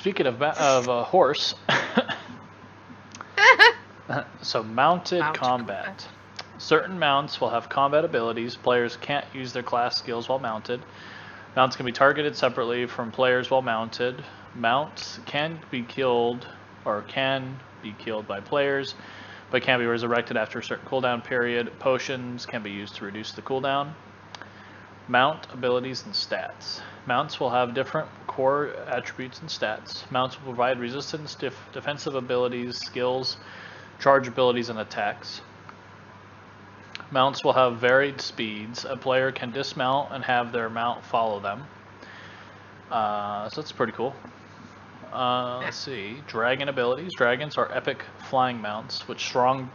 speaking of a horse, so mounted Mount combat. Certain mounts will have combat abilities. Players can't use their class skills while mounted. Mounts can be targeted separately from players while mounted. Mounts can be killed by players, but can be resurrected after a certain cooldown period. Potions can be used to reduce the cooldown. Mount abilities and stats. Mounts will have different core attributes and stats. Mounts will provide resistance, defensive abilities, skills, charge abilities, and attacks. Mounts will have varied speeds. A player can dismount and have their mount follow them. So that's pretty cool. Let's see. Dragon abilities. Dragons are epic flying mounts with strong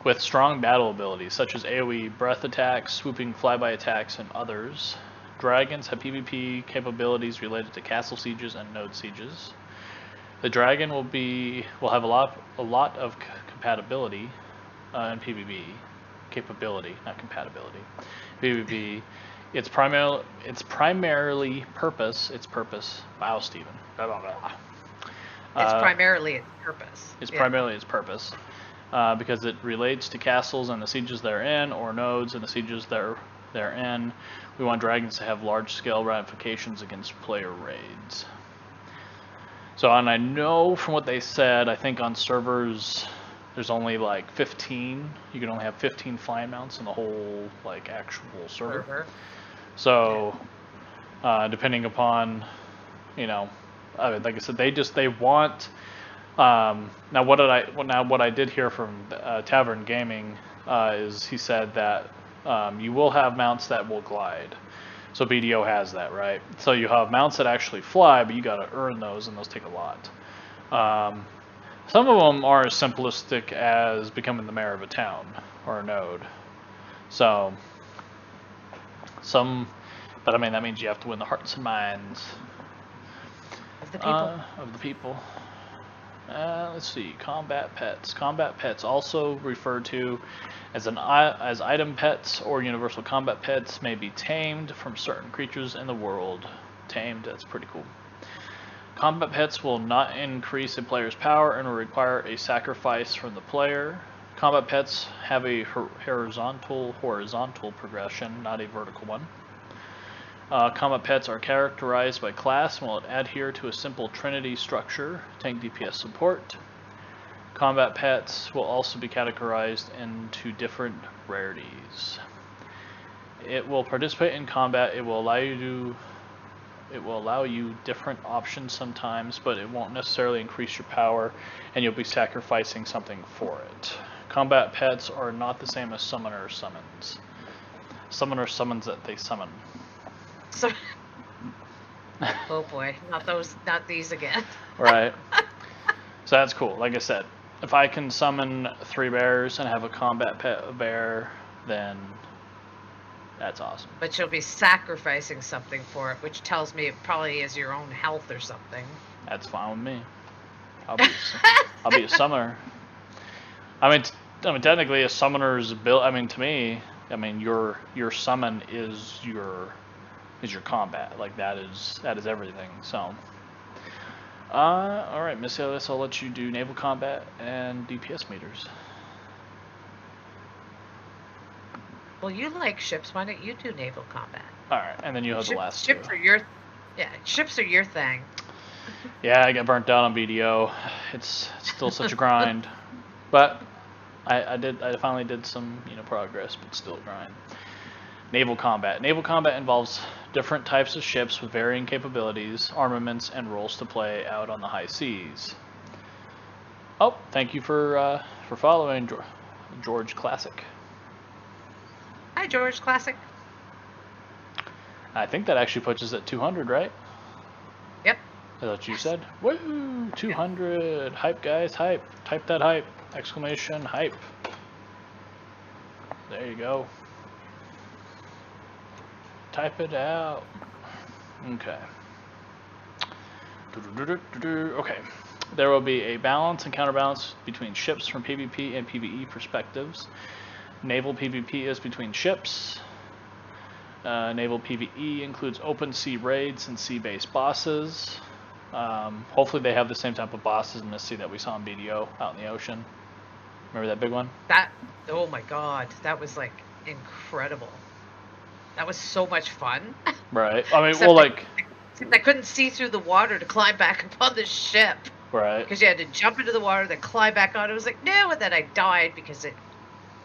battle abilities, such as AoE breath attacks, swooping flyby attacks, and others. Dragons have PvP capabilities related to castle sieges and node sieges. The dragon will have a lot of compatibility in PvP. Capability, not compatibility. PvP. Its primarily purpose. Wow, Steven. Blah, blah, blah. It's primarily its purpose. It's primarily its purpose. Because it relates to castles and the sieges they're in, or nodes and the sieges they're in. We want dragons to have large-scale ramifications against player raids. So, and I know from what they said, I think on servers there's only like 15. You can only have 15 flying mounts in the whole like actual server. So, depending upon, like I said, they want. Now what I did hear from Tavern Gaming is he said that you will have mounts that will glide. So BDO has that, right? So you have mounts that actually fly, but you got to earn those, and those take a lot. Some of them are as simplistic as becoming the mayor of a town or a node. So but I mean that means you have to win the hearts and minds of the people. Let's see, combat pets. Combat pets, also referred to as item pets or universal combat pets, may be tamed from certain creatures in the world. Tamed, that's pretty cool. Combat pets will not increase a player's power and will require a sacrifice from the player. Combat pets have a horizontal progression, not a vertical one. Combat pets are characterized by class and will adhere to a simple trinity structure, tank DPS support. Combat pets will also be categorized into different rarities. It will participate in combat. It will allow you different options sometimes, but it won't necessarily increase your power, and you'll be sacrificing something for it. Combat pets are not the same as summoner summons. Summoner summons that they summon. So, oh boy, not these again. Right. So that's cool. Like I said, if I can summon 3 bears and have a combat pet bear, then that's awesome. But you'll be sacrificing something for it, which tells me it probably is your own health or something. That's fine with me. I'll be a summoner. I mean, technically, a summoner's build. I mean, to me, your summon is your combat. Like that is everything. So, all right, Miss Ellis, I'll let you do naval combat and DPS meters. Well, you like ships. Why don't you do naval combat? All right, and then you have the last two. Ships are your thing. Yeah, I got burnt out on BDO. It's still such a grind, but I finally did some progress, but still a grind. Naval combat. Naval combat involves different types of ships with varying capabilities, armaments, and roles to play out on the high seas. Oh, thank you for following, George Classic. Hi, George Classic. I think that actually puts us at 200, right? Yep. Is that what you said? Woo! 200! Yep. Hype, guys, hype. Type that hype! Exclamation, hype. There you go. Type it out. Okay. Okay. There will be a balance and counterbalance between ships from PvP and PvE perspectives. Naval PvP is between ships. Naval PvE includes open sea raids and sea-based bosses. Hopefully they have the same type of bosses in Misty that we saw in BDO out in the ocean. Remember that big one? Oh my god, that was like incredible. That was so much fun. Right. I mean, Except well, like, I couldn't see through the water to climb back up on the ship. right. Because you had to jump into the water, then climb back on. It was like, no, and then I died because it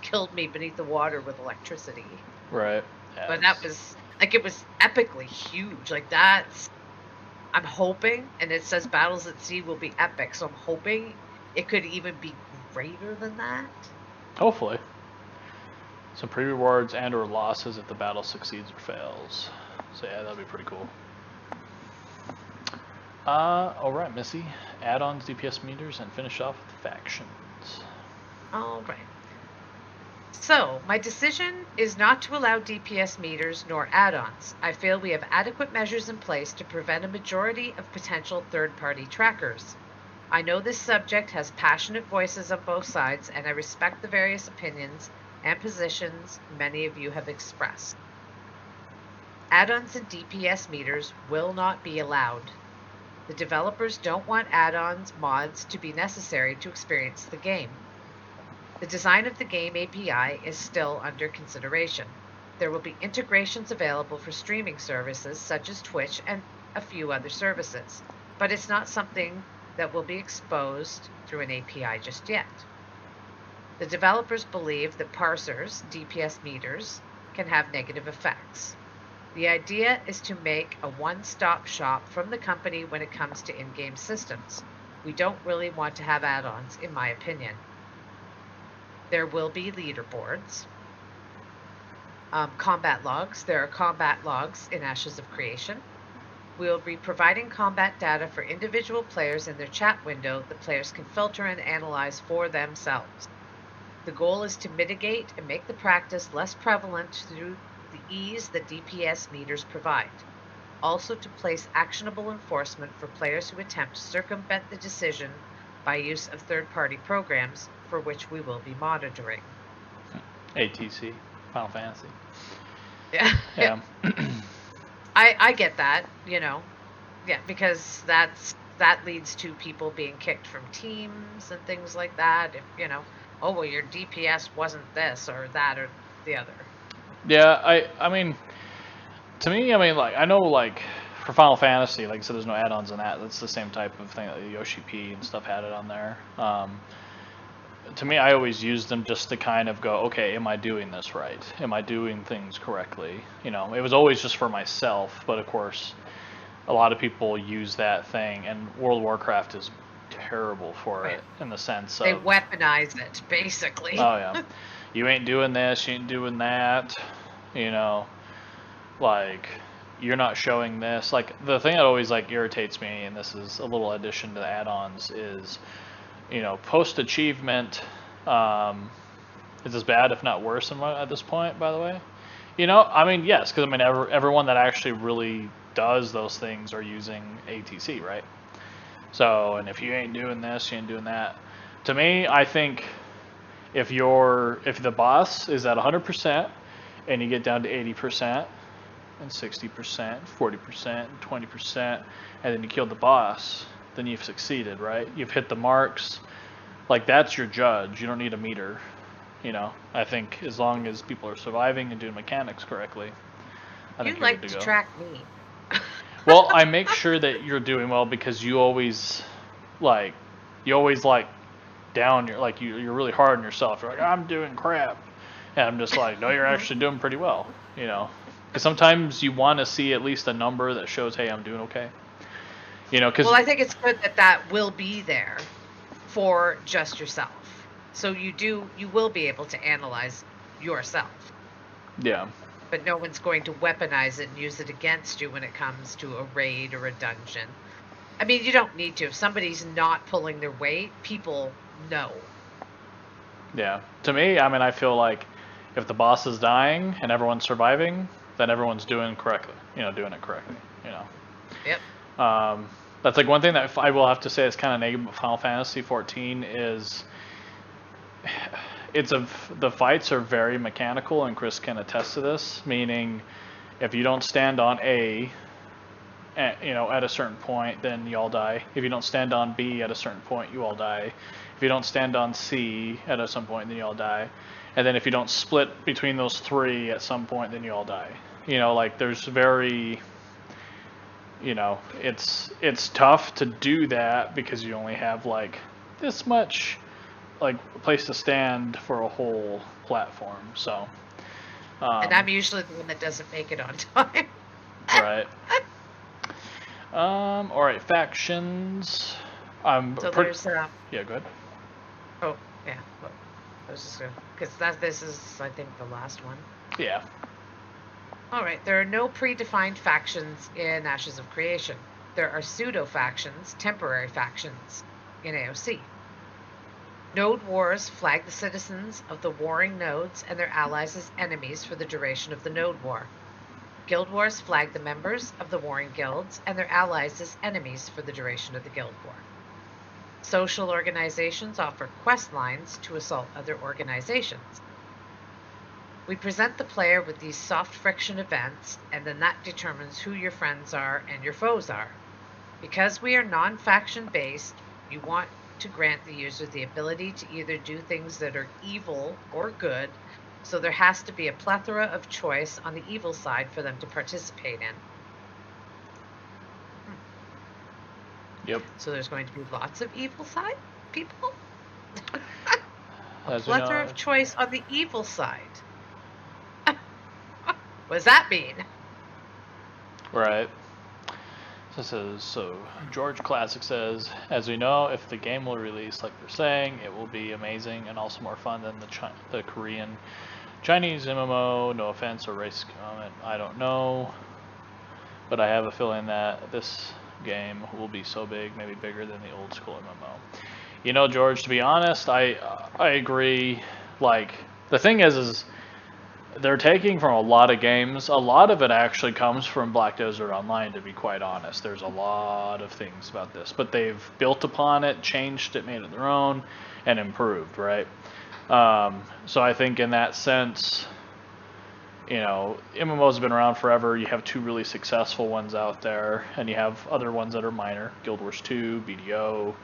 killed me beneath the water with electricity. Right. Yeah, But that was, like, it was epically huge. Like, I'm hoping, and it says Battles at Sea will be epic, so I'm hoping it could even be greater than that. hopefully. Some pre-rewards and or losses if the battle succeeds or fails. So yeah, that'd be pretty cool. Alright, Missy. Add-ons, DPS meters, and finish off with factions. All right. So, my decision is not to allow DPS meters nor add-ons. I feel we have adequate measures in place to prevent a majority of potential third-party trackers. I know this subject has passionate voices on both sides, and I respect the various opinions and positions many of you have expressed. Add-ons and DPS meters will not be allowed. The developers don't want add-ons mods to be necessary to experience the game. The design of the game API is still under consideration. There will be integrations available for streaming services such as Twitch and a few other services, but it's not something that will be exposed through an API just yet. The developers believe that parsers, DPS meters, can have negative effects. The idea is to make a one-stop shop from the company when it comes to in-game systems. We don't really want to have add-ons, in my opinion. There will be leaderboards. Combat logs. There are combat logs in Ashes of Creation. We will be providing combat data for individual players in their chat window that players can filter and analyze for themselves. The goal is to mitigate and make the practice less prevalent through the ease that DPS meters provide. Also to place actionable enforcement for players who attempt to circumvent the decision by use of third-party programs for which we will be monitoring. ATC, Final Fantasy. Yeah. Yeah. I get that, yeah, because that leads to people being kicked from teams and things like that. If, oh, well, your DPS wasn't this or that or the other. Yeah, I mean, to me, like, I know, like, for Final Fantasy, like I said, there's no add-ons in that. That's the same type of thing that the Yoshi P and stuff had it on there. To me, I always used them just to kind of go, okay, am I doing this right? Am I doing things correctly? It was always just for myself, but of course, a lot of people use that thing, and World of Warcraft is terrible for it in the sense of... They weaponize it, basically. Oh, yeah. You ain't doing this, you ain't doing that, like, you're not showing this. Like, the thing that always, like, irritates me, and this is a little addition to the add-ons, is... post-achievement is as bad, if not worse, at this point, by the way. I mean, yes, because, I mean, everyone that actually really does those things are using ATC, right? So, and if you ain't doing this, you ain't doing that. To me, I think if the boss is at 100% and you get down to 80% and 60%, 40%, 20%, and then you kill the boss, then you've succeeded, right? You've hit the marks. Like, that's your judge. You don't need a meter. I think as long as people are surviving and doing mechanics correctly, I think you're good to go. Track me. Well, I make sure that you're doing well because you always down. You're really hard on yourself. You're like, I'm doing crap, and I'm just like, no, you're actually doing pretty well. Because sometimes you want to see at least a number that shows, hey, I'm doing okay. Well, I think it's good that will be there for just yourself. So you will be able to analyze yourself. Yeah. But no one's going to weaponize it and use it against you when it comes to a raid or a dungeon. I mean, you don't need to. If somebody's not pulling their weight, people know. Yeah. To me, I mean, I feel like if the boss is dying and everyone's surviving, then everyone's doing it correctly. Yep. That's like one thing that I will have to say is kind of negative about Final Fantasy 14 is the fights are very mechanical, and Chris can attest to this, meaning if you don't stand on A, at a certain point, then you all die. If you don't stand on B at a certain point, you all die. If you don't stand on C at some point, then you all die. And then if you don't split between those three at some point, then you all die. Like there's very, it's tough to do that because you only have like this much like place to stand for a whole platform. So. And I'm usually the one that doesn't make it on time. Right. All right, factions. So there's yeah, go ahead. Oh, yeah. Well, I was just gonna, because this is, I think, the last one. Yeah. All right. There are no predefined factions in Ashes of Creation. There are pseudo factions, temporary factions, in AOC. Node wars flag the citizens of the warring nodes and their allies as enemies for the duration of the node war. Guild wars flag the members of the warring guilds and their allies as enemies for the duration of the guild war. Social organizations offer quest lines to assault other organizations. We present the player with these soft friction events, and then that determines who your friends are and your foes are. Because we are non-faction based, you want to grant the user the ability to either do things that are evil or good, so there has to be a plethora of choice on the evil side for them to participate in. Yep. So there's going to be lots of evil side people? A As plethora of choice on the evil side. What does that mean? Right. So George Classic says, as we know, if the game will release like they're saying, it will be amazing and also more fun than the Korean Chinese MMO. No offense or racist comment, I don't know, but I have a feeling that this game will be so big, maybe bigger than the old school MMO. George, to be honest, I agree. Like, the thing is they're taking from a lot of games. A lot of it actually comes from Black Desert Online, to be quite honest. There's a lot of things about this, but they've built upon it, changed it, made it their own, and improved, right? So I think in that sense, MMOs have been around forever. You have two really successful ones out there, and you have other ones that are minor. Guild Wars 2, BDO,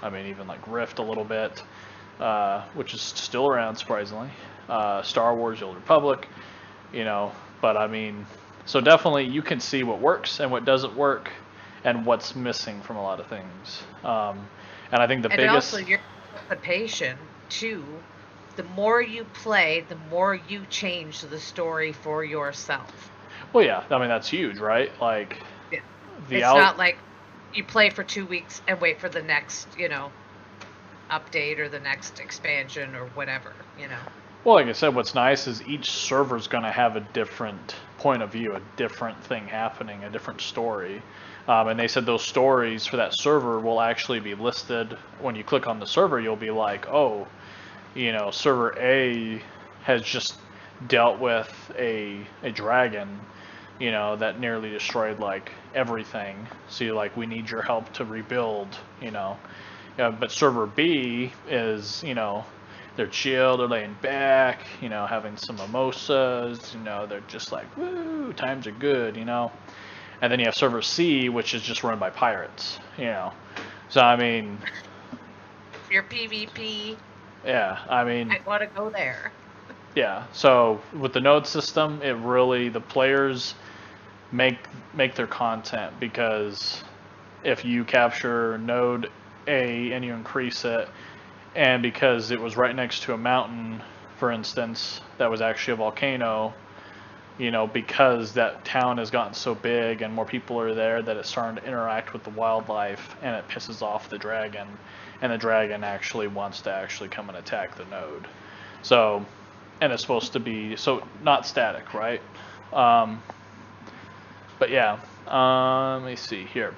even like Rift a little bit. Which is still around, surprisingly. Star Wars, The Old Republic, but so definitely you can see what works and what doesn't work and what's missing from a lot of things. And I think the biggest... And also your participation, too. The more you play, the more you change the story for yourself. Well, yeah, that's huge, right? Like, yeah. It's not like you play for 2 weeks and wait for the next, update or the next expansion or whatever, Well, like I said, what's nice is each server's going to have a different point of view, a different thing happening, a different story. And they said those stories for that server will actually be listed. When you click on the server, you'll be like, oh, server A has just dealt with a dragon, that nearly destroyed like everything. So you're like, we need your help to rebuild, but server B is, they're chill, they're laying back, having some mimosas, they're just like, woo, times are good, And then you have server C, which is just run by pirates, So, your PvP. Yeah, I want to go there. Yeah, so with the node system, it really, the players make their content, because if you capture node A and you increase it, and because it was right next to a mountain, for instance, that was actually a volcano, because that town has gotten so big and more people are there, that it's starting to interact with the wildlife, and it pisses off the dragon, and the dragon actually wants to actually come and attack the node. So, and it's supposed to be, so not static, right? But yeah, let me see here.